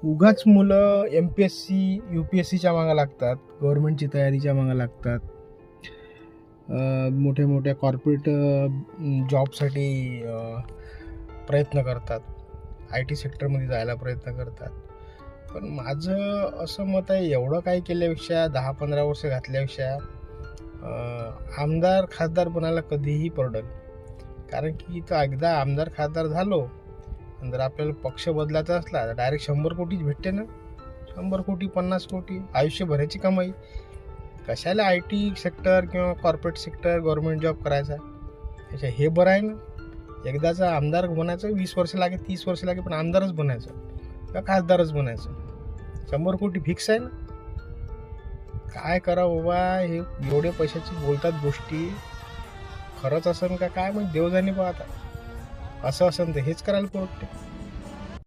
उगाच मुलं MPSC UPSCच्या मागं लागतात, गव्हर्नमेंटची तयारीच्या मागं लागतात, मोठ्या मोठ्या कॉर्पोरेट जॉबसाठी प्रयत्न करतात, IT सेक्टरमध्ये जायला प्रयत्न करतात. पण माझं असं मत आहे, एवढं काही केल्यापेक्षा 10-15 वर्ष घातल्यापेक्षा आमदार खासदार बनायला कधीही पडेल. कारण की इथं एकदा आमदार खासदार झालो आणि जर आपल्याला पक्ष बदलायचा असला तर डायरेक्ट 100 कोटीच भेटते ना. 100 कोटी 50 कोटी आयुष्यभराची कमाई. कशाला IT सेक्टर किंवा कॉर्पोरेट सेक्टर गव्हर्नमेंट जॉब करायचा. त्याच्या हे बरं आहे ना. एकदाचा आमदार बनायचं 20 वर्ष लागे 30 वर्ष लागे, पण आमदारच बनायचं का खासदारच बनायचं. 100 कोटी फिक्स आहे ना. काय करा बाबा, हे एवढे पैशाची बोलतात गोष्टी, खरंच असन का काय मग देव जाणे. पाहता असं असन तर हेच करायला परवडते.